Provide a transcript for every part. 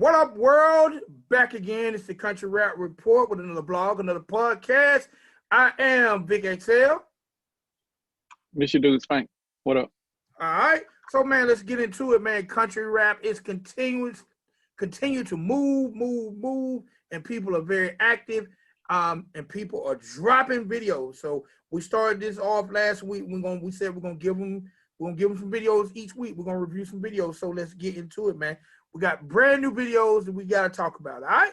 What up, world? Back again. It's the Country Rap Report with another blog, another podcast. I am Vic XL. This your dude Spank. What up? All right. So, man, let's get into it, man. Country rap is continue to move, and people are very active, and people are dropping videos. So we started this off last week. We said we're gonna give them some videos each week. We're gonna review some videos. So let's get into it, man. We got brand new videos that we got to talk about. All right.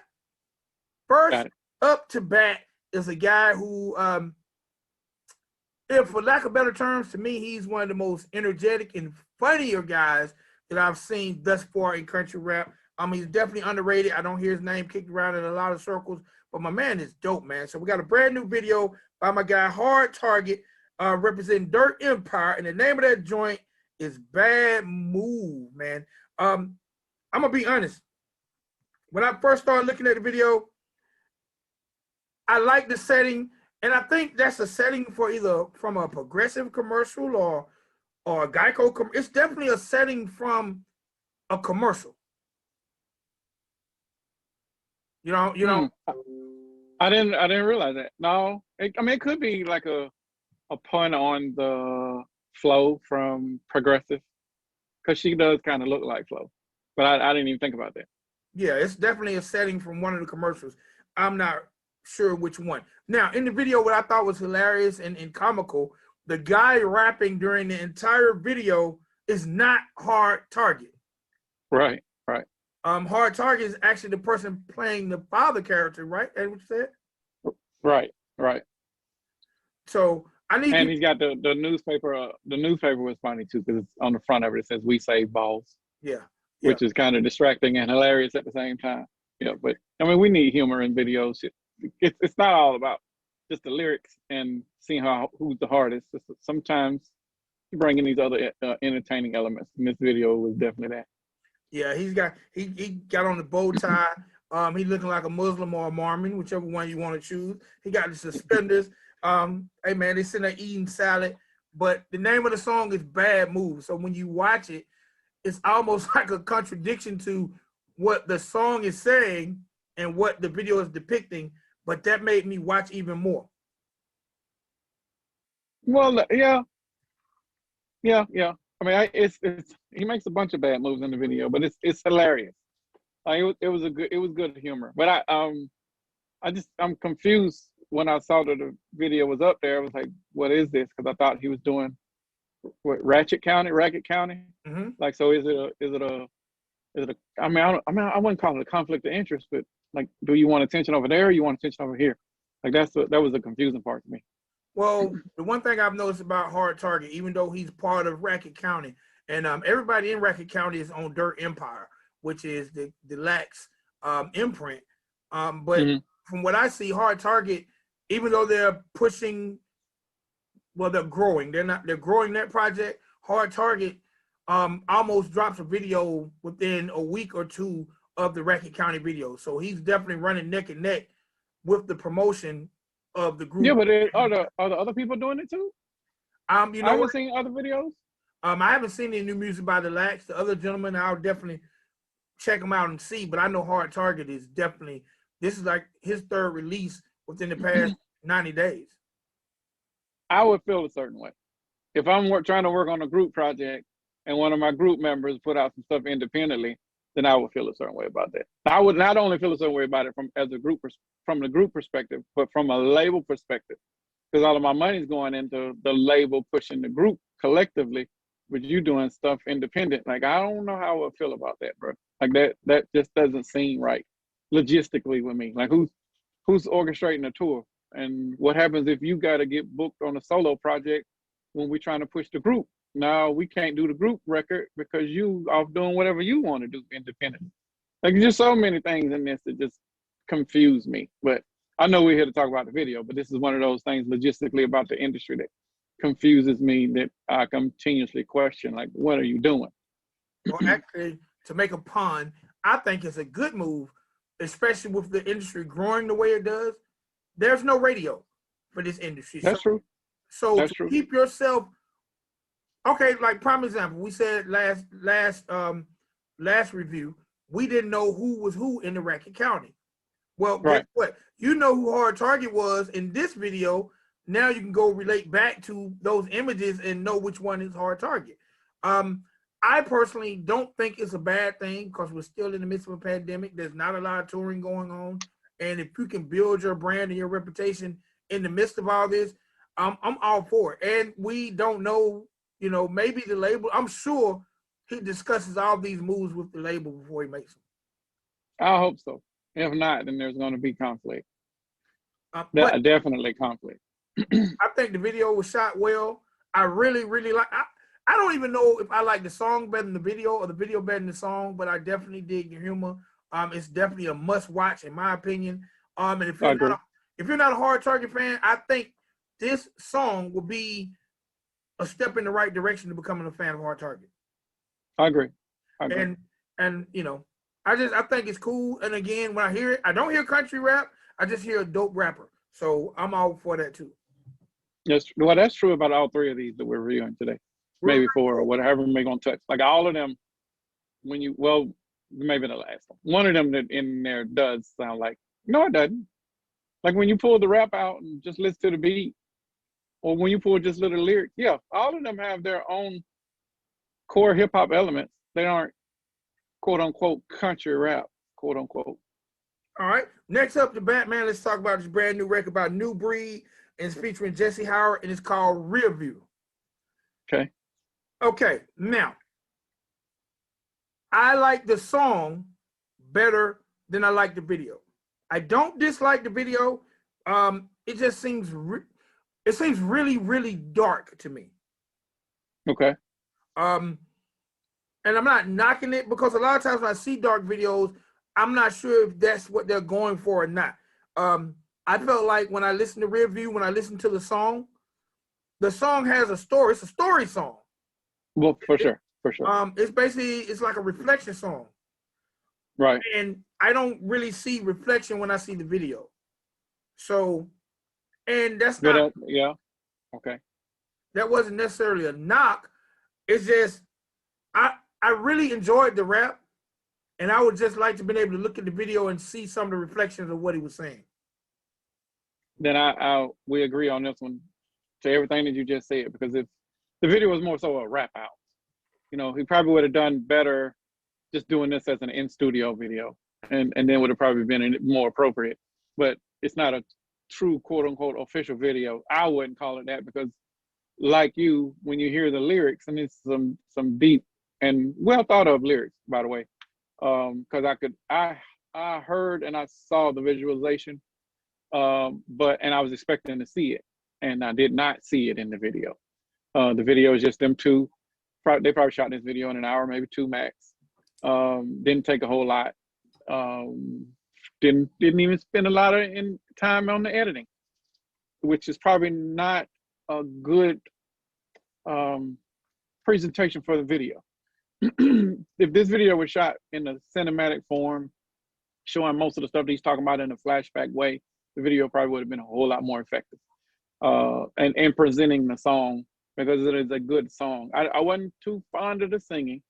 First up to bat is a guy who, if for lack of better terms, to me, he's one of the most energetic and funnier guys that I've seen thus far in country rap. He's definitely underrated. I don't hear his name kicked around in a lot of circles, but my man is dope, man. So we got a brand new video by my guy Hard Target, representing Dirt Empire, and the name of that joint is Bad Move, man. I'm gonna be honest. When I first started looking at the video, I like the setting, and I think that's a setting for either from a Progressive commercial or a Geico. It's definitely a setting from a commercial. You know. I didn't realize that. No, it could be like a pun on the Flo from Progressive, because she does kind of look like Flo. But I didn't even think about that. Yeah, it's definitely a setting from one of the commercials. I'm not sure which one. Now, in the video, what I thought was hilarious and comical, the guy rapping during the entire video is not Hard Target. Right. Hard Target is actually the person playing the father character, right? That's what you said? Right. So and he's got the newspaper. The newspaper was funny too, because on the front of it says "We Save Balls." Yeah. Which is kind of distracting and hilarious at the same time. Yeah, but I mean, we need humor in videos. It's not all about just the lyrics and seeing who's the hardest. Sometimes you bring in these other entertaining elements, and this video was definitely that. Yeah, he got on the bow tie. He looking like a Muslim or a Mormon, whichever one you want to choose. He got the suspenders. Hey man, they sitting there eating salad. But the name of the song is Bad Move. So when you watch it, it's almost like a contradiction to what the song is saying and what the video is depicting, but that made me watch even more. Well, yeah. I mean, he makes a bunch of bad moves in the video, but it's hilarious. It was good humor. But I'm confused when I saw that the video was up there. I was like, what is this? Because I thought he was doing Racket County. Mm-hmm. Like, so is it a I wouldn't call it a conflict of interest, but like, do you want attention over there or you want attention over here? Like, that was the confusing part to me. Well, the one thing I've noticed about Hard Target, even though he's part of Racket County, and everybody in Racket County is on Dirt Empire, which is the Lax imprint. But from what I see, Hard Target, even though they're pushing, well, they're growing. They're growing that project. Hard Target almost drops a video within a week or two of the Racket County video. So he's definitely running neck and neck with the promotion of the group. Yeah, but are the other people doing it too? I haven't seen other videos. I haven't seen any new music by the Lax. The other gentlemen, I'll definitely check them out and see. But I know Hard Target is definitely, this is like his third release within the past 90 days. I would feel a certain way if I'm trying to work on a group project and one of my group members put out some stuff independently. Then I would feel a certain way about that. I would not only feel a certain way about it from the group perspective, but from a label perspective, because all of my money is going into the label pushing the group collectively, with you doing stuff independent. Like, I don't know how I would feel about that, bro. Like, that just doesn't seem right logistically with me. Like, who's orchestrating a tour, and what happens if you got to get booked on a solo project when we're trying to push the group? No, we can't do the group record because you off doing whatever you want to do independently. Like, there's just so many things in this that just confuse me. But I know we're here to talk about the video, but this is one of those things logistically about the industry that confuses me, that I continuously question, like, what are you doing? Well, actually, to make a pun, I think it's a good move, especially with the industry growing the way it does. There's no radio for this industry. That's true. So to keep yourself, okay, like prime example, we said last review, we didn't know who was who in the Rankin County. Well, guess Right. what? You know who Hard Target was in this video. Now you can go relate back to those images and know which one is Hard Target. I personally don't think it's a bad thing because we're still in the midst of a pandemic. There's not a lot of touring going on. And if you can build your brand and your reputation in the midst of all this, I'm all for it. And we don't know, you know, maybe the label, I'm sure he discusses all these moves with the label before he makes them. I hope so. If not, then there's going to be conflict. But Definitely conflict. I think the video was shot well. I really, really like. I don't even know if I like the song better than the video or the video better than the song, but I definitely dig the humor. It's definitely a must watch in my opinion. And if you're not a Hard Target fan, I think this song will be a step in the right direction to becoming a fan of Hard Target. I agree. And you know, I think it's cool. And again, when I hear it, I don't hear country rap. I just hear a dope rapper. So I'm all for that too. Yes, well, that's true about all three of these that we're reviewing today. Maybe four or whatever we're gonna touch. Like all of them, maybe the last one of them that in there does sound like, no, it doesn't. Like when you pull the rap out and just listen to the beat, or when you pull just little lyrics, yeah, all of them have their own core hip hop elements. They aren't quote unquote country rap, quote unquote. All right. Next up, the Batman. Let's talk about this brand new record about New Breed, and it's featuring Jesse Howard, and it's called Rear View. Okay. Now, I like the song better than I like the video. I don't dislike the video. It just seems really, really dark to me. Okay. And I'm not knocking it because a lot of times when I see dark videos, I'm not sure if that's what they're going for or not. I felt like when I listened to Rear View, when I listened to the song has a story. It's a story song. Well, for sure. It's like a reflection song. Right. And I don't really see reflection when I see the video. So, and that's not. Yeah. Okay. That wasn't necessarily a knock. It's just I really enjoyed the rap, and I would just like to be able to look at the video and see some of the reflections of what he was saying. Then we agree on this one to everything that you just said, because if the video was more so a rap out, you know, he probably would have done better just doing this as an in-studio video, and then would have probably been more appropriate. But it's not a true quote-unquote official video. I wouldn't call it that, because like you, when you hear the lyrics, and it's some deep and well thought of lyrics, by the way, because I heard and I saw the visualization, and I was expecting to see it, and I did not see it in the video. The video is just them two. They probably shot this video in an hour, maybe two max. Didn't take a whole lot. Didn't even spend a lot of time on the editing, which is probably not a good presentation for the video. If this video was shot in a cinematic form, showing most of the stuff that he's talking about in a flashback way, the video probably would have been a whole lot more effective. And presenting the song, because it is a good song. I wasn't too fond of the singing.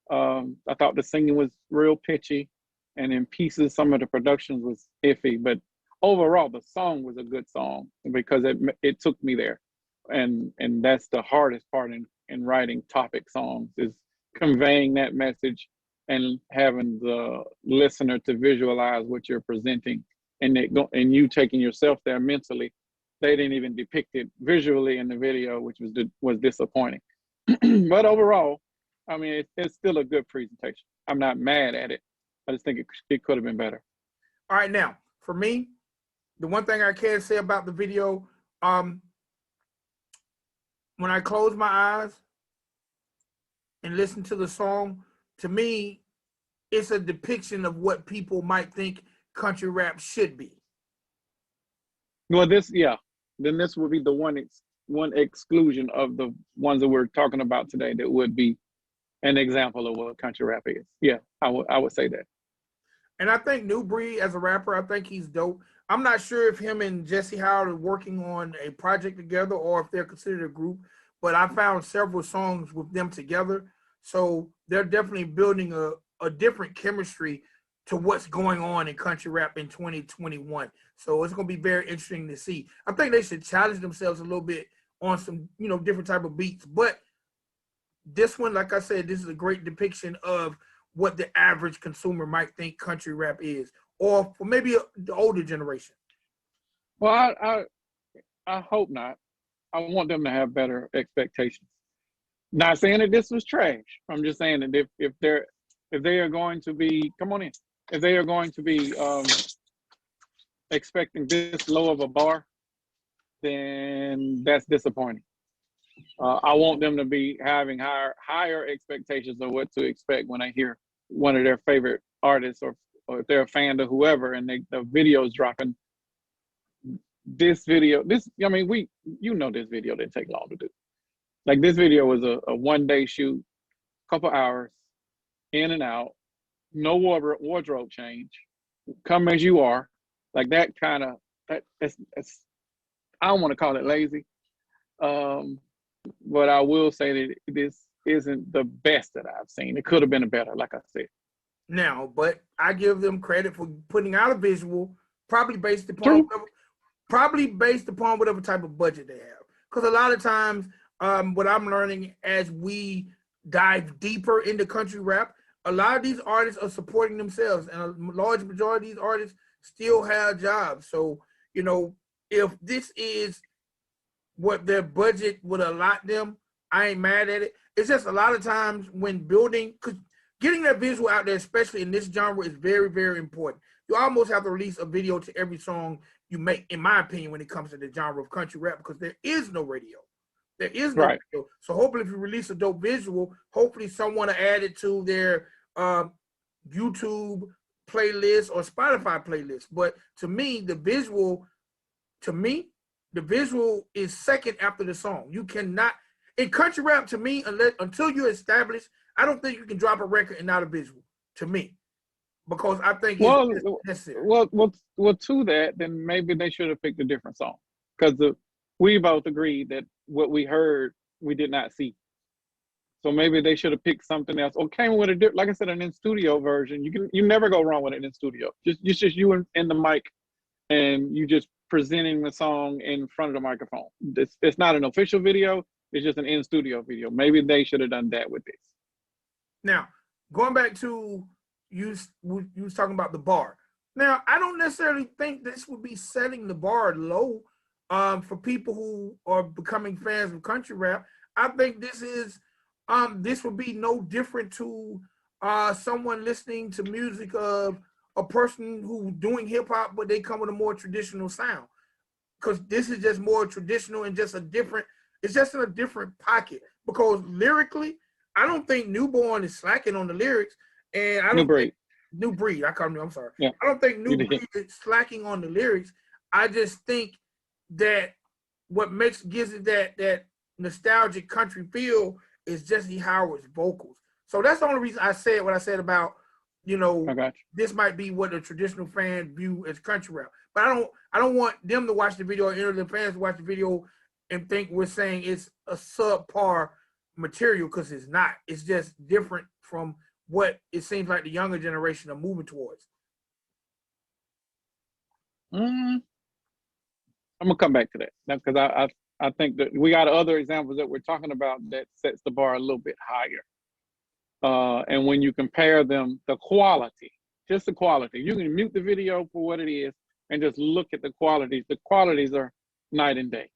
I thought the singing was real pitchy, and in pieces, some of the productions was iffy. But overall, the song was a good song because it took me there, and that's the hardest part in writing topic songs, is conveying that message and having the listener to visualize what you're presenting, and you taking yourself there mentally. They didn't even depict it visually in the video, which was disappointing. But overall, I mean, it's still a good presentation. I'm not mad at it. I just think it could have been better. All right, now for me, the one thing I can say about the video, when I close my eyes and listen to the song, to me, it's a depiction of what people might think country rap should be. Well, then this would be the one exclusion of the ones that we're talking about today that would be an example of what country rap is. Yeah, I would say that. And I think New Breed as a rapper, I think he's dope. I'm not sure if him and Jesse Howard are working on a project together or if they're considered a group, but I found several songs with them together. So they're definitely building a different chemistry to what's going on in country rap in 2021. So it's going to be very interesting to see. I think they should challenge themselves a little bit on some, different type of beats. But this one, like I said, this is a great depiction of what the average consumer might think country rap is, or for maybe the older generation. Well, I hope not. I want them to have better expectations. Not saying that this was trash. I'm just saying that if they are going to be, come on in, if they are going to be expecting this low of a bar, then that's disappointing. I want them to be having higher expectations of what to expect when I hear one of their favorite artists, or if they're a fan of whoever, and the video's dropping. This video, this video didn't take long to do. Like, this video was a 1-day shoot, couple hours, in and out, no wardrobe change, come as you are, like that kind of it's I don't want to call it lazy, but I will say that this isn't the best that I've seen. It could have been better, like I said. Now, but I give them credit for putting out a visual, probably based upon whatever type of budget they have. Because a lot of times, what I'm learning as we dive deeper into country rap, a lot of these artists are supporting themselves, and a large majority of these artists still have jobs. So, if this is what their budget would allot them, I ain't mad at it. It's just a lot of times when building, because getting that visual out there, especially in this genre, is very, very important. You almost have to release a video to every song you make, in my opinion, when it comes to the genre of country rap, because there is no radio. There is no radio. So hopefully if you release a dope visual, hopefully someone will add it to their YouTube playlist or Spotify playlist. But to me, the visual is second after the song. You cannot, in country rap, to me, until you establish, I don't think you can drop a record and not a visual, to me. Because I think it's necessary. Well, to that, then maybe they should have picked a different song. Because we both agreed that what we heard, we did not see. So maybe they should have picked something else, or came with like I said, an in-studio version. You never go wrong with it in studio. It's just you and the mic, and you just presenting the song in front of the microphone. It's not an official video. It's just an in-studio video. Maybe they should have done that with this. Now, going back to you was talking about the bar. Now, I don't necessarily think this would be setting the bar low for people who are becoming fans of country rap. I think this would be no different to someone listening to music of a person who's doing hip hop, but they come with a more traditional sound. Because this is just more traditional and it's just in a different pocket. Because lyrically, I don't think Newborn is slacking on the lyrics. And I don't think New Breed. I call him. I'm sorry. Yeah. I don't think New Breed is slacking on the lyrics. I just think that what gives it that nostalgic country feel is Jesse Howard's vocals. So that's the only reason I said what I said about this might be what a traditional fan view as country rap. But I don't want them to watch the video, or any of the fans to watch the video and think we're saying it's a subpar material, because it's not. It's just different from what it seems like the younger generation are moving towards. I'm gonna come back to that because I think that we got other examples that we're talking about that sets the bar a little bit higher. And when you compare them, the quality, just the quality, you can mute the video for what it is and just look at the qualities. The qualities are night and day.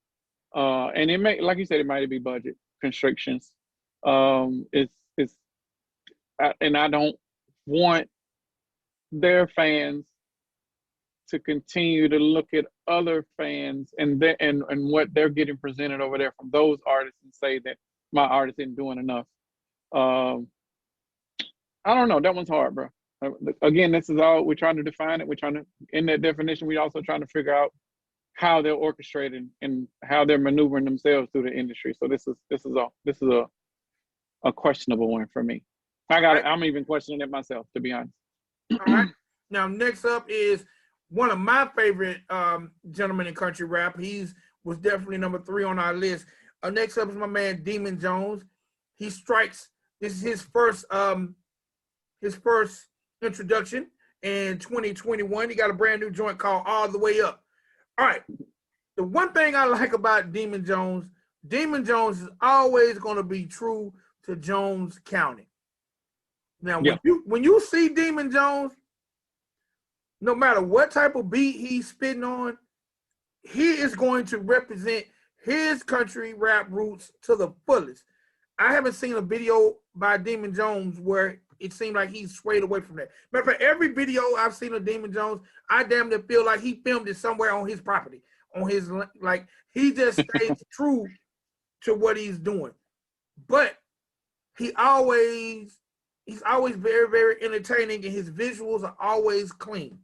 And it may, like you said, it might be budget constrictions. And I don't want their fans to continue to look at other fans and what they're getting presented over there from those artists and say that my artist isn't doing enough. I don't know. That one's hard, bro. Again, this is all, we're trying to define it. We're trying to, in that definition, we're also trying to figure out how they're orchestrating and how they're maneuvering themselves through the industry. So this is a questionable one for me. I'm even questioning it myself, to be honest. All right. Now, next up is one of my favorite gentlemen in country rap. Was definitely number 3 on our list. Next up is my man Demun Jones. He strikes. This is his his first introduction in 2021. He got a brand new joint called All the Way Up. All right. The one thing I like about Demun Jones is always going to be true to Jones County. Now, when you see Demun Jones, no matter what type of beat he's spitting on, he is going to represent his country rap roots to the fullest. I haven't seen a video by Demun Jones where it seemed like he's swayed away from that. Matter of fact, every video I've seen of Demun Jones, I damn near feel like he filmed it somewhere on his property, on his, like, he just stays true to what he's doing. But he's always very, very entertaining, and his visuals are always clean.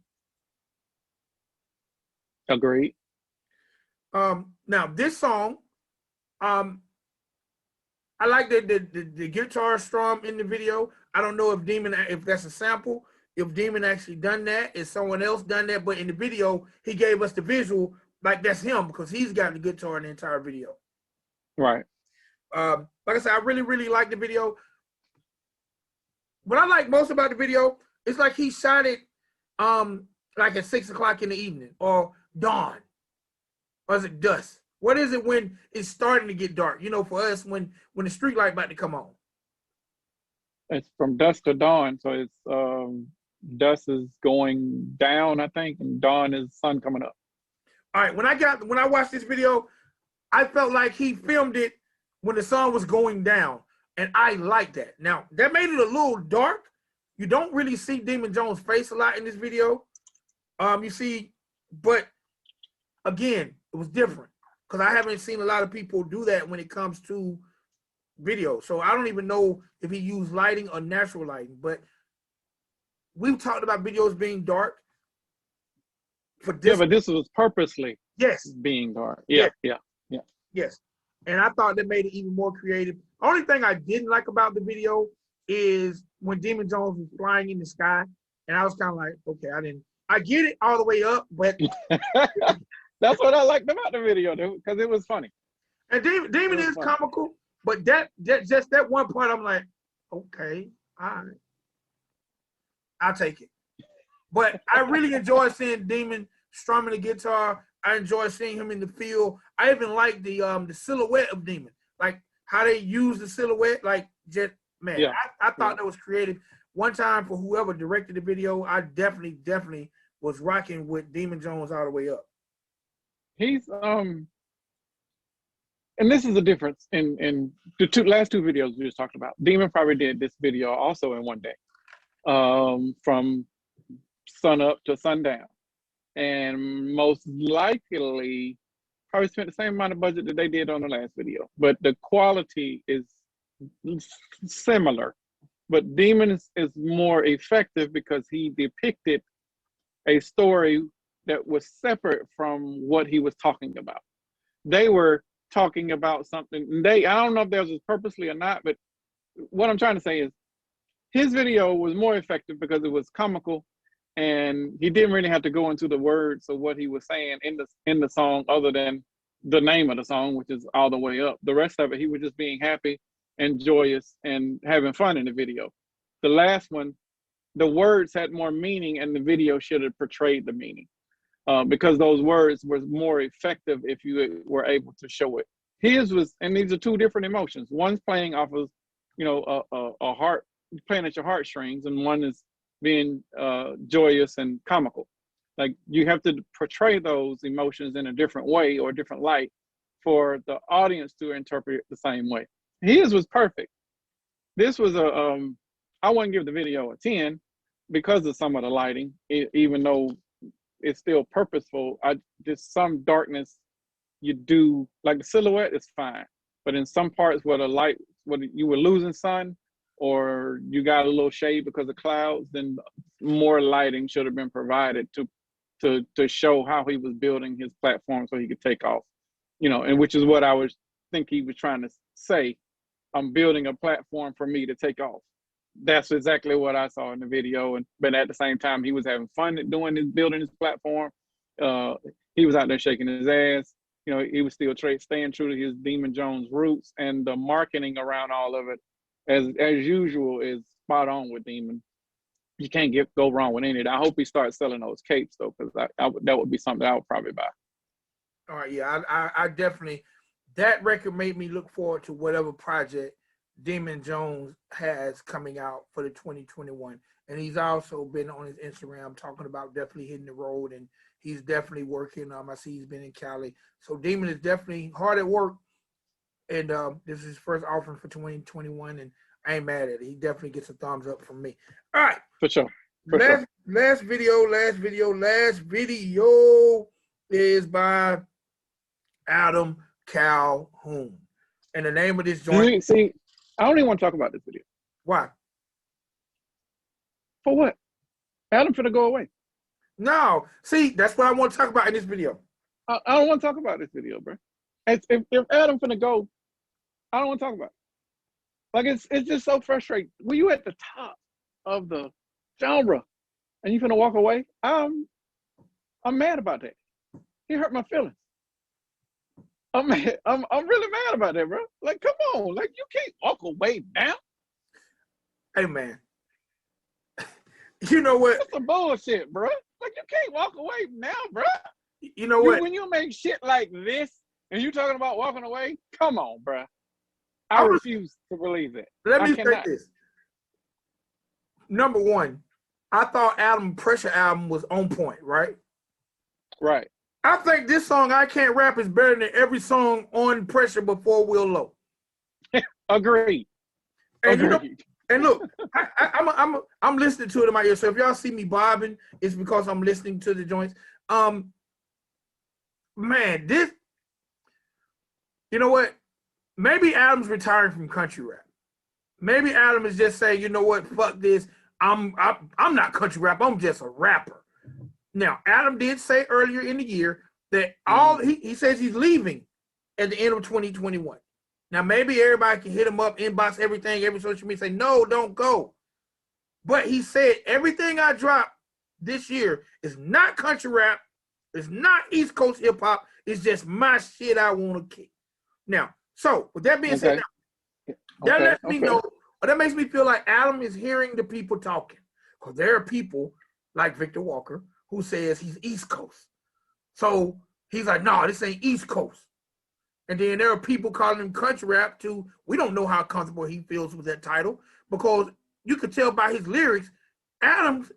Agreed. Now this song, I like the guitar strum in the video. I don't know if that's a sample, if Demun actually done that, if someone else done that, but in the video, he gave us the visual like that's him because he's got the guitar in the entire video. Right. Like I said, I really, really like the video. What I like most about the video, it's like he shot it like at 6 o'clock in the evening or dawn. Or is it dusk? What is it when it's starting to get dark? You know, for us, when the street light about to come on. It's from dusk to dawn. So it's dusk is going down, I think, and dawn is sun coming up. All right. When I watched this video, I felt like he filmed it when the sun was going down. And I like that. Now, that made it a little dark. You don't really see Demun Jones' face a lot in this video. You see, but again, it was different because I haven't seen a lot of people do that when it comes to video. So I don't even know if he used lighting or natural lighting, but we've talked about videos being dark. For this, yeah, but this was purposely being dark. Yeah. Yes. And I thought that made it even more creative. Only thing I didn't like about the video is when Demun Jones was flying in the sky. And I was kind of like, okay, I get it all the way up, but that's what I liked about the video, because it was funny. And Demun is funny. Comical, but just that one part, I'm like, okay, all right, I'll take it. But I really enjoy seeing Demun strumming the guitar. I enjoy seeing him in the field. I even like the silhouette of Demun, like how they use the silhouette. Like, just man, yeah. I thought that was creative. One time for whoever directed the video, I definitely was rocking with Demun Jones all the way up. He's and this is the difference in the last two videos we just talked about. Demun probably did this video also in one day, from sun up to sundown. And most likely probably spent the same amount of budget that they did on the last video, but the quality is similar. But Demun is more effective because he depicted a story that was separate from what he was talking about. They were talking about something. I don't know if that was purposely or not, but what I'm trying to say is his video was more effective because it was comical. And he didn't really have to go into the words of what he was saying in the song, other than the name of the song, which is All the Way Up. The rest of it, he was just being happy and joyous and having fun in the video. The last one, the words had more meaning, and the video should have portrayed the meaning, because those words were more effective if you were able to show it. His was, and these are two different emotions. One's playing off of, a heart, playing at your heartstrings, and one is being joyous and comical. Like, you have to portray those emotions in a different way or a different light for the audience to interpret it the same way. His was perfect. This was I wouldn't give the video a 10 because of some of the lighting, even though it's still purposeful. Just some darkness you do, like the silhouette is fine, but in some parts where the light, where you were losing sun, or you got a little shade because of clouds, then more lighting should have been provided to show how he was building his platform so he could take off, and which is what I think he was trying to say. I'm building a platform for me to take off. That's exactly what I saw in the video. But at the same time, he was having fun building his platform. He was out there shaking his ass. He was still staying true to his Demun Jones roots, and the marketing around all of it, as usual, is spot on with Demun. you can't go wrong with any of that. I hope he starts selling those capes though, because that would be something I would probably buy. All right, yeah, I definitely, that record made me look forward to whatever project Demun Jones has coming out for the 2021. And he's also been on his Instagram talking about definitely hitting the road, and he's definitely working. I see he's been in Cali. So Demun is definitely hard at work, and this is his first offering for 2021, and I ain't mad at it. He definitely gets a thumbs up from me. All right. For sure. Last video is by Adam Calhoun. And the name of this joint. See, I don't even want to talk about this video. Why? For what? Adam finna go away. No. See, that's what I want to talk about in this video. I don't want to talk about this video, bro. If Adam finna go, I don't want to talk about it. Like, it's just so frustrating. When you at the top of the genre and you finna walk away, I'm mad about that. He hurt my feelings. I'm mad. I'm really mad about that, bro. Like, come on. Like, you can't walk away now. Hey, man. You know what? That's some bullshit, bro. Like, you can't walk away now, bro. You know what? When you make shit like this and you talking about walking away, come on, bro. I refuse to believe that. Let me say this. Number one, I thought Adam Pressure album was on point, right? Right. I think this song, I Can't Rap, is better than every song on Pressure before Will Low. Agreed. And you know, and look, I'm listening to it in my ear. So if y'all see me bobbing, it's because I'm listening to the joints. Man, this, you know what? Maybe Adam's retiring from country rap. Maybe Adam is just saying, you know what, fuck this. I'm not country rap. I'm just a rapper. Now, Adam did say earlier in the year that he says he's leaving at the end of 2021. Now, maybe everybody can hit him up, inbox everything, every social media, say, no, don't go. But he said everything I drop this year is not country rap. It's not East Coast hip hop. It's just my shit I want to kick. Now, so with that being said, that lets me know, or that makes me feel like Adam is hearing the people talking. Because there are people like Victor Walker who says he's East Coast. So he's like, no, this ain't East Coast. And then there are people calling him country rap too. We don't know how comfortable he feels with that title because you could tell by his lyrics, Adam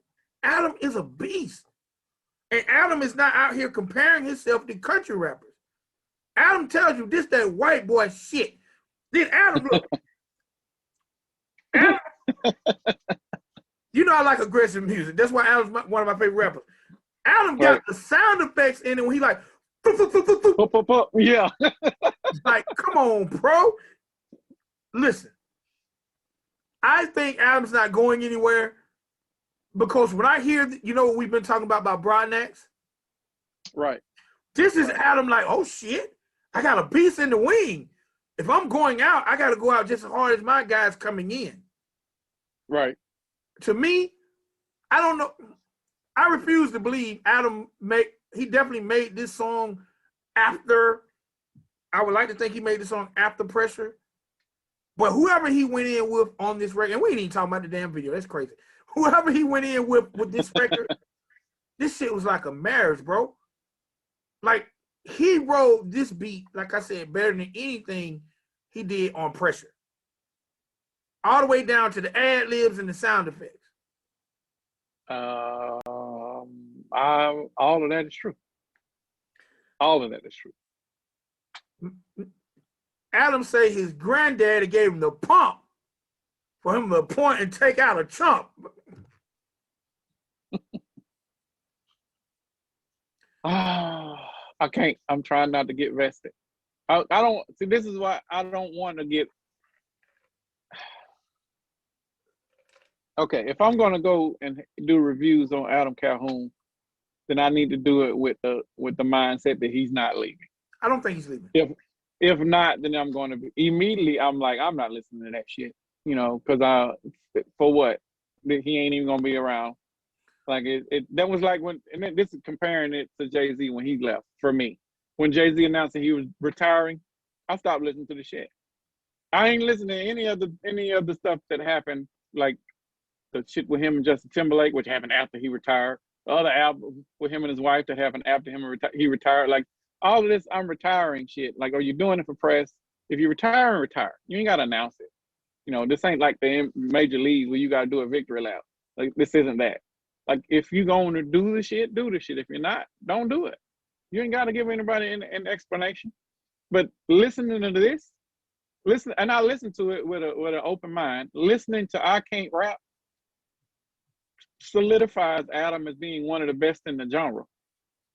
is a beast. And Adam is not out here comparing himself to country rappers. Adam tells you this, that white boy shit. Then Adam, look. Adam, you know I like aggressive music. That's why Adam's one of my favorite rappers. Adam got the sound effects in it when he like, yeah. Like, come on, bro. Listen, I think Adam's not going anywhere because when I hear, you know what we've been talking about Broadnax? Right. This is Adam like, oh shit, I got a beast in the wing. If I'm going out, I got to go out just as hard as my guys coming in. Right. To me, I don't know. I refuse to believe Adam he definitely made this song after. I would like to think he made the song after Pressure. But whoever he went in with on this record, and we ain't even talking about the damn video, that's crazy. Whoever he went in with this record, this shit was like a marriage, bro. Like, he wrote this beat, like I said, better than anything he did on Pressure. All the way down to the ad libs and the sound effects. All of that is true. All of that is true. Adam say his granddaddy gave him the pump for him to point and take out a chump. I can't. I'm trying not to get vested. I don't see. This is why I don't want to get. Okay, if I'm gonna go and do reviews on Adam Calhoun, then I need to do it with the mindset that he's not leaving. I don't think he's leaving. If not, then I'm going to be immediately. I'm like, I'm not listening to that shit, because for what? He ain't even gonna be around. Like that was like when, and this is comparing it to Jay-Z when he left. For me, when Jay-Z announced that he was retiring, I stopped listening to the shit. I ain't listening to any of the stuff that happened, like the shit with him and Justin Timberlake, which happened after he retired. The other album with him and his wife that happened after he retired. Like all of this, I'm retiring shit. Like, are you doing it for press? If you retire, retire. You ain't gotta announce it. You know, this ain't like the major leagues where you gotta do a victory lap. Like, this isn't that. Like, if you going to do the shit, do the shit. If you're not, don't do it. You ain't gotta give anybody an explanation. But listening to this, and I listen to it with an open mind. Listening to I Can't Rap solidifies Adam as being one of the best in the genre.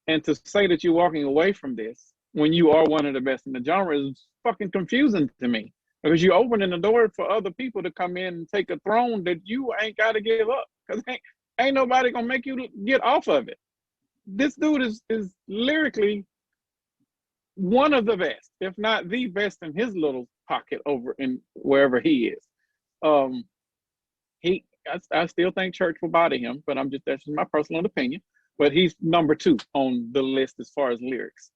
And to say that you're walking away from this when you are one of the best in the genre is fucking confusing to me, because you're opening the door for other people to come in and take a throne that you ain't got to give up, because ain't nobody gonna make you get off of it. This dude is lyrically one of the best, if not the best, in his little pocket over in wherever he is. I still think Church will body him, but that's just my personal opinion. But he's number 2 on the list as far as lyrics.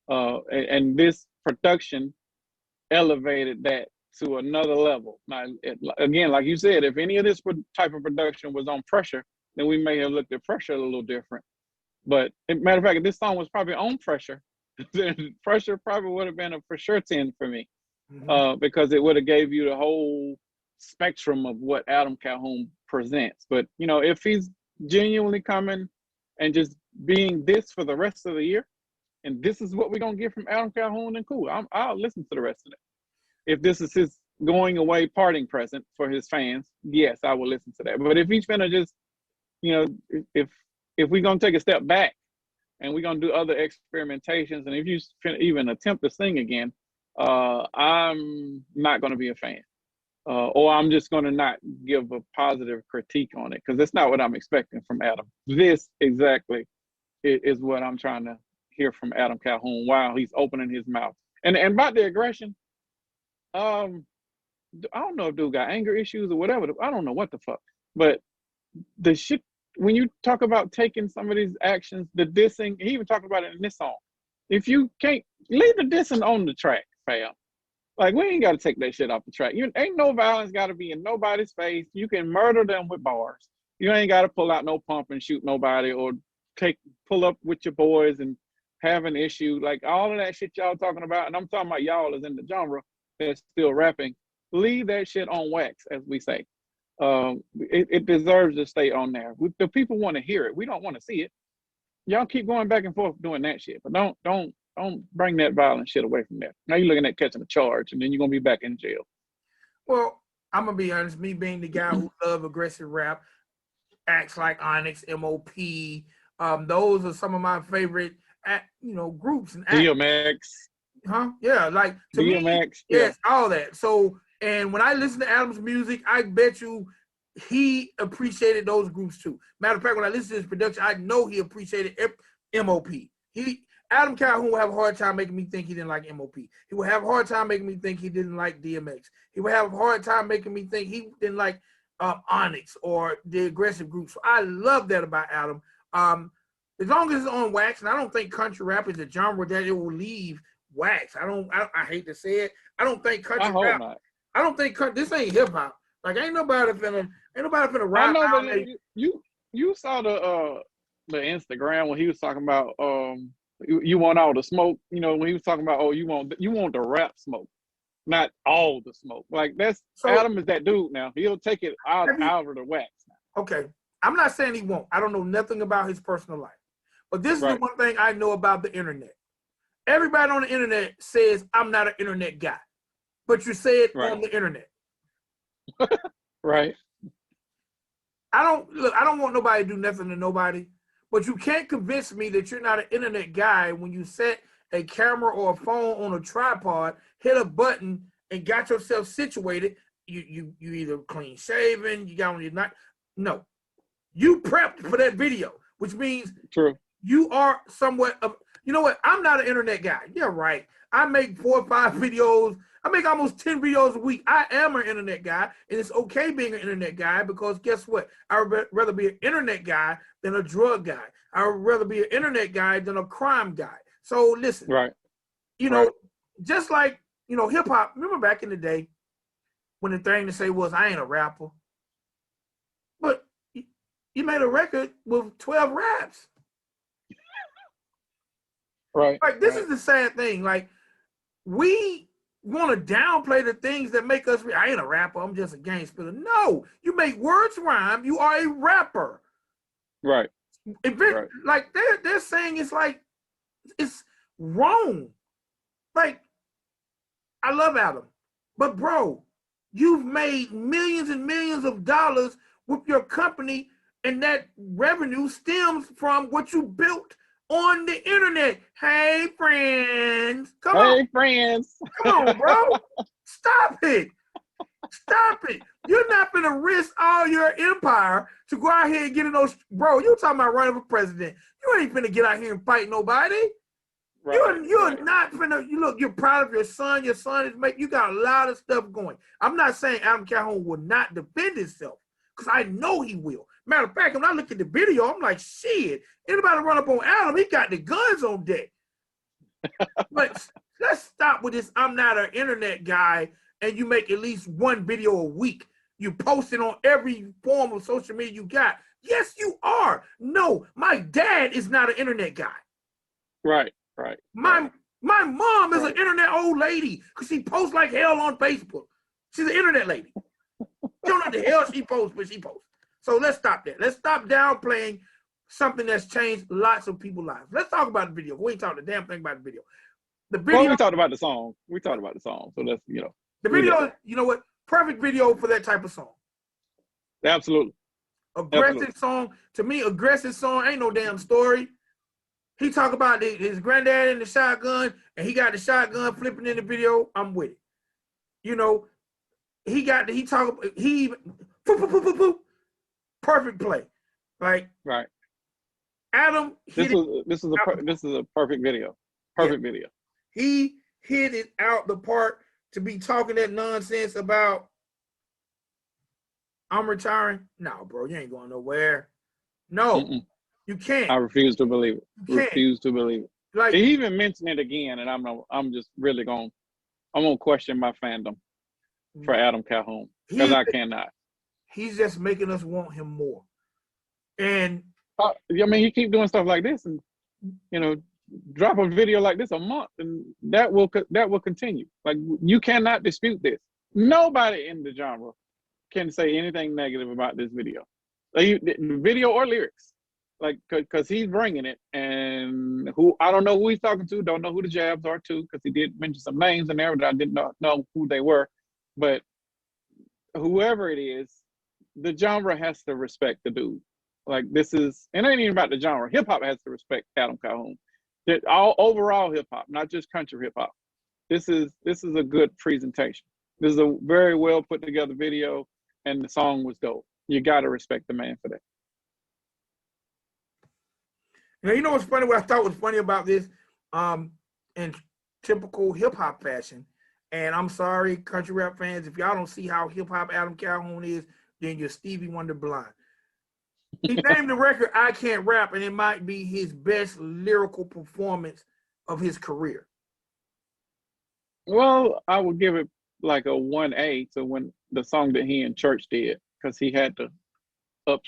And this production elevated that to another level. Now, again, like you said, if any of this type of production was on Pressure, then we may have looked at Pressure a little different. But matter of fact, if this song was probably on Pressure, then Pressure probably would have been a for sure 10 for me, because it would have gave you the whole spectrum of what Adam Calhoun presents. But, you know, if he's genuinely coming and just being this for the rest of the year, and this is what we're going to get from Adam Calhoun, then cool. I'll listen to the rest of it. If this is his going away parting present for his fans, yes, I will listen to that. But if he's gonna just, you know, if we're going to take a step back and we're going to do other experimentations, and if you even attempt to sing again, I'm not going to be a fan. Or I'm just going to not give a positive critique on it, because that's not what I'm expecting from Adam. This exactly is what I'm trying to hear from Adam Calhoun while he's opening his mouth. And about the aggression, I don't know if dude got anger issues or whatever. I don't know what the fuck. But the shit, when you talk about taking some of these actions, the dissing, he even talked about it in this song. If you can't, leave the dissing on the track, fam. Like, we ain't got to take that shit off the track. Ain't no violence got to be in nobody's face. You can murder them with bars. You ain't got to pull out no pump and shoot nobody, or pull up with your boys and have an issue. Like, all of that shit y'all talking about, and I'm talking about y'all as in the genre that's still rapping. Leave that shit on wax, as we say. It deserves to stay on there. The people want to hear it. We don't want to see it. Y'all keep going back and forth doing that shit, but don't bring that violent shit away from there. Now you're looking at catching a charge, and then you're gonna be back in jail. Well, I'm gonna be honest. Me being the guy who love aggressive rap, acts like Onyx, MOP, those are some of my favorite, groups and acts. DMX. Huh? Yeah, like to DMX, me, yes, all that. So, and when I listen to Adam's music, I bet you he appreciated those groups too. Matter of fact, when I listen to his production, I know he appreciated MOP. Adam Calhoun will have a hard time making me think he didn't like MOP. He will have a hard time making me think he didn't like DMX. He will have a hard time making me think he didn't like Onyx or the aggressive groups. So I love that about Adam. As long as it's on wax, and I don't think country rap is a genre that it will leave wax. I hate to say it. I don't think country rap. Not. I don't think this ain't hip hop. Like, ain't nobody finna rap. I know, but you saw the Instagram when he was talking about you want all the smoke, when he was talking about, you want the rap smoke, not all the smoke. Like, Adam is that dude now. He'll take it out of the wax now. Okay. I'm not saying he won't. I don't know nothing about his personal life. But this is the one thing I know about the internet. Everybody on the internet says I'm not an internet guy. But you say it on the internet. Right. I don't want nobody to do nothing to nobody. But you can't convince me that you're not an internet guy when you set a camera or a phone on a tripod, hit a button, and got yourself situated. You either clean shaven, you got on your night. No, you prepped for that video, which means you are somewhat of. You know what? I'm not an internet guy. Yeah, right. I make 4 or 5 videos. I make almost 10 videos a week. I am an internet guy, and it's okay being an internet guy, because guess what? I would rather be an internet guy than a drug guy. I would rather be an internet guy than a crime guy. So listen, just like, hip hop, remember back in the day when the thing to say was, I ain't a rapper. But he made a record with 12 raps. Right. Like, this is the sad thing. Like, we want to downplay the things that make us. I ain't a rapper. I'm just a game spiller. No, you make words rhyme. You are a rapper. Right. Right. Like they're saying it's wrong. Like, I love Adam, but bro, you've made millions and millions of dollars with your company, and that revenue stems from what you built on the internet. Hey, friends. Come on. Hey, friends. Come on, bro. Stop it. Stop it. You're not going to risk all your empire to go out here and get in those. Bro, you talking about running for president. You ain't finna get out here and fight nobody. Right, you're not finna. Look, you're proud of your son. Your son is you got a lot of stuff going. I'm not saying Adam Calhoun will not defend himself, because I know he will. Matter of fact, when I look at the video, I'm like, shit, anybody run up on Adam, he got the guns on deck. But let's stop with this. I'm not an internet guy, and you make at least one video a week. You post it on every form of social media you got. Yes, you are. No, my dad is not an internet guy. Right. My mom is an internet old lady because she posts like hell on Facebook. She's an internet lady. You don't know the hell she posts, but she posts. So let's stop that. Let's stop downplaying something that's changed lots of people's lives. Let's talk about the video. We ain't talking the damn thing about the video. The video. Well, we talked about the song. So that's, The video, you know what? Perfect video for that type of song. Absolutely. Aggressive song. To me, aggressive song ain't no damn story. He talk about his granddad in the shotgun, and he got the shotgun flipping in the video. I'm with it. Perfect play. Like, right. Adam this is a perfect video. Perfect video. He hit it out the park to be talking that nonsense about I'm retiring. No, bro, you ain't going nowhere. No, you can't. I refuse to believe it. Refuse to believe it. Like, he even mentioned it again, and I'm just really gonna question my fandom for Adam Calhoun, because I cannot. He's just making us want him more. And he keep doing stuff like this, and drop a video like this a month, and that will continue. Like, you cannot dispute this. Nobody in the genre can say anything negative about this video, video or lyrics, like, because he's bringing it. And I don't know who he's talking to, don't know who the jabs are to, because he did mention some names in there that I did not know who they were. But whoever it is, the genre has to respect the dude. Like, it ain't even about the genre. Hip hop has to respect Adam Calhoun. Overall hip hop, not just country hip hop. This is a good presentation. This is a very well put together video, and the song was dope. You got to respect the man for that. You know what's funny? What I thought was funny about this, in typical hip hop fashion, and I'm sorry, country rap fans, if y'all don't see how hip hop Adam Calhoun is, then you're Stevie Wonder blind. He named the record "I Can't Rap," and it might be his best lyrical performance of his career. Well, I would give it like a 1A to when the song that he and Church did, because he had to up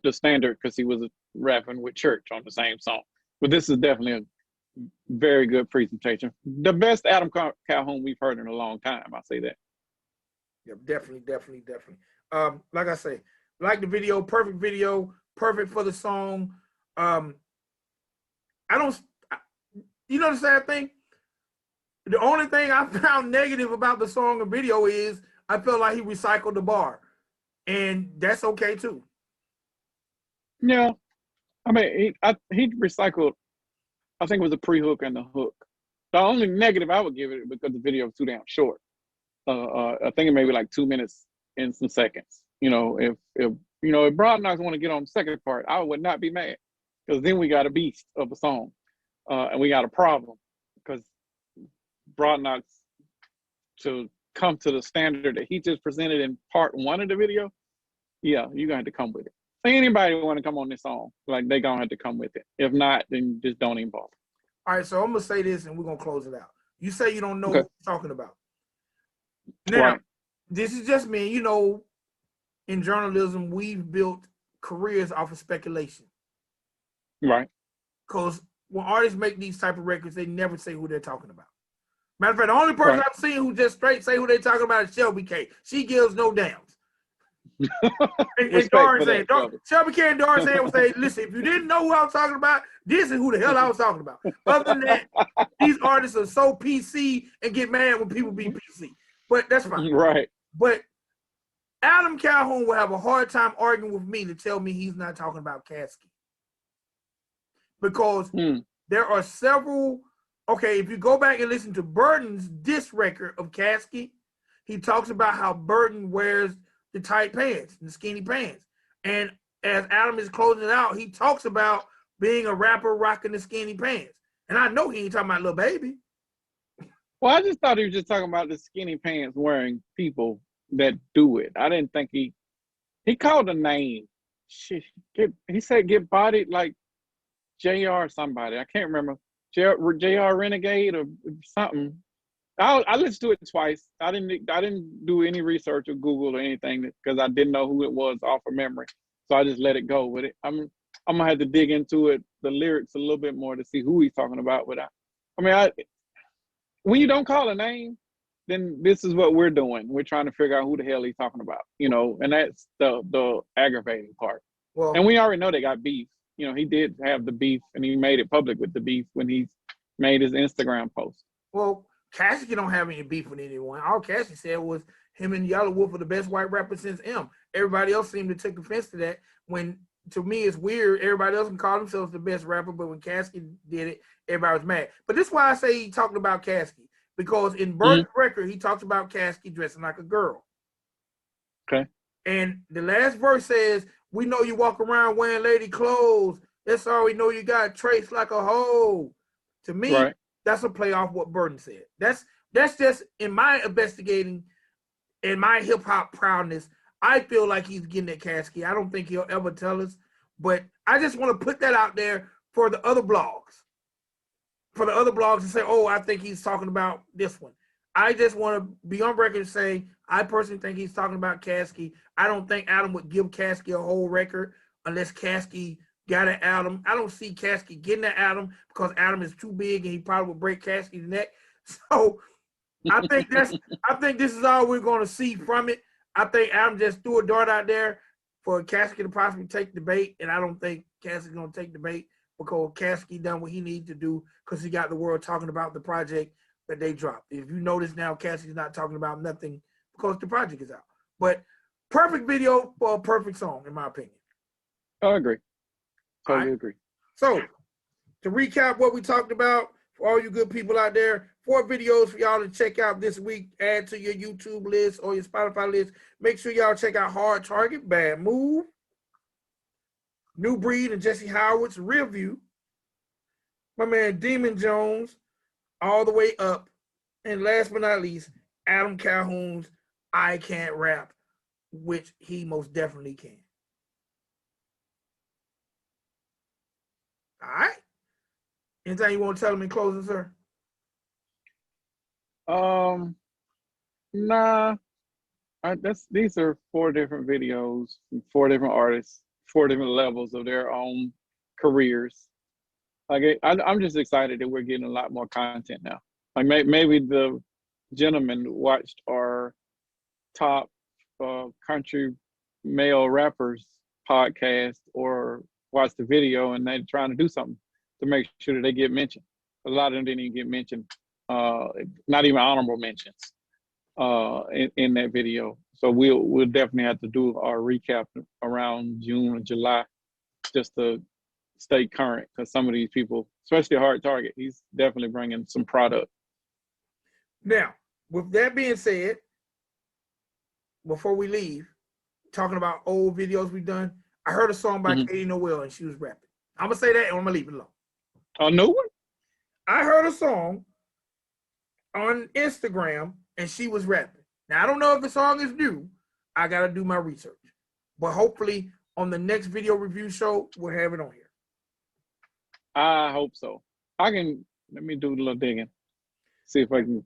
the standard because he was rapping with Church on the same song. But this is definitely a very good presentation. The best Adam Calhoun we've heard in a long time. I say that. Yeah, definitely. Like I say, like the video, perfect for the song. You know the sad thing? The only thing I found negative about the song and video is I felt like he recycled the bar, and that's okay too. Yeah, I mean, he recycled. I think it was a pre-hook and the hook. The only negative I would give it, because the video was too damn short. I think it may be like 2 minutes and some seconds. If Broad Knocks want to get on the second part, I would not be mad, because then we got a beast of a song, and we got a problem, because Broad Knocks, to come to the standard that he just presented in part 1 of the video, yeah, you're gonna have to come with it. Anybody want to come on this song, like, they gonna have to come with it. If not, then just don't even bother. All right, so I'm gonna say this, and we're gonna close it out. You say you don't know what you're talking about. Now, This is just me. In journalism, we've built careers off of speculation. Right. Because when artists make these type of records, they never say who they're talking about. Matter of fact, the only person I've seen who just straight say who they're talking about is Shelby K. She gives no damns. And Doris saying, Shelby K and Doris saying would say, listen, if you didn't know who I was talking about, this is who the hell I was talking about. Other than that, these artists are so PC and get mad when people be PC. But that's fine. Right. But Adam Calhoun will have a hard time arguing with me to tell me he's not talking about Caskey. Because there are several, okay, if you go back and listen to Burton's diss record of Caskey, he talks about how Burton wears the tight pants and the skinny pants. And as Adam is closing it out, he talks about being a rapper rocking the skinny pants. And I know he ain't talking about Lil Baby. Well, I just thought he was just talking about the skinny pants wearing people that do it. I didn't think he called a name. Shit, he said get bodied like JR somebody. I can't remember. JR Renegade or something. I listened to it twice. I didn't do any research or Google or anything because I didn't know who it was off of memory. So I just let it go with it. I'm gonna have to dig into it, the lyrics a little bit more to see who he's talking about. But when you don't call a name, then this is what we're doing. We're trying to figure out who the hell he's talking about, and that's the aggravating part. Well, and we already know they got beef. He did have the beef, and he made it public with the beef when he made his Instagram post. Well, Caskey don't have any beef with anyone. All Caskey said was him and Yellow Wolf are the best white rapper since M. Everybody else seemed to take offense to that. When, to me, it's weird. Everybody else can call themselves the best rapper, but when Caskey did it, everybody was mad. But this is why I say he talked about Caskey. Because in Burton's record, he talks about Caskey dressing like a girl. Okay. And the last verse says, we know you walk around wearing lady clothes. That's all we know you got traits like a hoe. To me, that's a play off what Burton said. That's just in my investigating and my hip hop proudness. I feel like he's getting at Caskey. I don't think he'll ever tell us, but I just want to put that out there for the other blogs. For the other blogs to say, oh, I think he's talking about this one. I just want to be on record and say, I personally think he's talking about Caskey. I don't think Adam would give Caskey a whole record unless Caskey got at Adam. I don't see Caskey getting at Adam because Adam is too big and he probably would break Caskey's neck. So I think this is all we're going to see from it. I think Adam just threw a dart out there for Caskey to possibly take the bait, and I don't think Caskey's going to take the bait because Caskey done what he needed to do because he got the world talking about the project that they dropped. If you notice now, Caskey's not talking about nothing because the project is out. But perfect video for a perfect song, in my opinion. I agree. Totally agree. So, to recap what we talked about, for all you good people out there, 4 videos for y'all to check out this week. Add to your YouTube list or your Spotify list. Make sure y'all check out Hard Target, Bad Move, New Breed and Jesse Howard's Review, my man Demun Jones, All the Way Up, and last but not least, Adam Calhoun's I Can't Rap, which he most definitely can. All right. Anything you want to tell them in closing, sir? Nah. These are 4 different videos from 4 different artists, 4 different levels of their own careers. Like I'm just excited that we're getting a lot more content now. Like maybe the gentleman watched our top country male rappers podcast or watched the video and they're trying to do something to make sure that they get mentioned. A lot of them didn't even get mentioned, not even honorable mentions in that video. So we'll definitely have to do our recap around June or July just to stay current because some of these people, especially Hard Target, he's definitely bringing some product. Now, with that being said, before we leave, talking about old videos we've done, I heard a song by Katie Noel and she was rapping. I'm going to say that and I'm going to leave it alone. A new one? I heard a song on Instagram and she was rapping. Now, I don't know if the song is new. I got to do my research. But hopefully on the next video review show, we'll have it on here. I hope so. Let me do a little digging. See if I can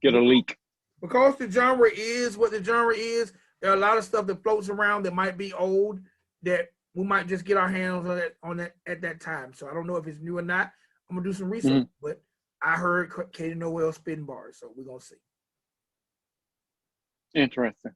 get a leak. Because the genre is what the genre is, there are a lot of stuff that floats around that might be old that we might just get our hands on that at that time. So I don't know if it's new or not. I'm gonna do some research, but I heard Katie Noel spitting bars, so we're gonna see. Interesting.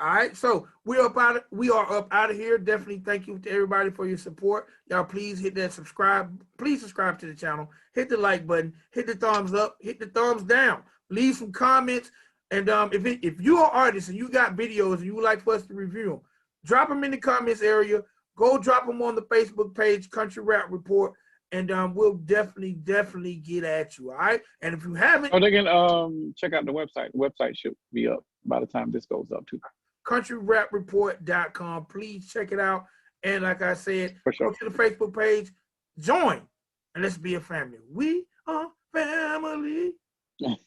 All right, so we are up out of here. Definitely thank you to everybody for your support. Y'all please hit that subscribe. Please subscribe to the channel. Hit the like button. Hit the thumbs up. Hit the thumbs down. Leave some comments. And if you are artists and you got videos and you would like for us to review them, drop them in the comments area. Go drop them on the Facebook page, Country Rap Report, and we'll definitely get at you. All right. And if you haven't, they can check out the website. The website should be up by the time this goes up too. CountryRapReport.com. Please check it out. And like I said, For sure. go to the Facebook page, join, and let's be a family. We are family. All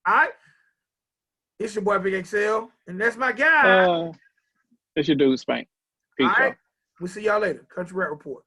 right. It's your boy Big XL, and that's my guy. It's your dude Spank. Peace, All right. y'all. We'll see y'all later. Country Rap Report.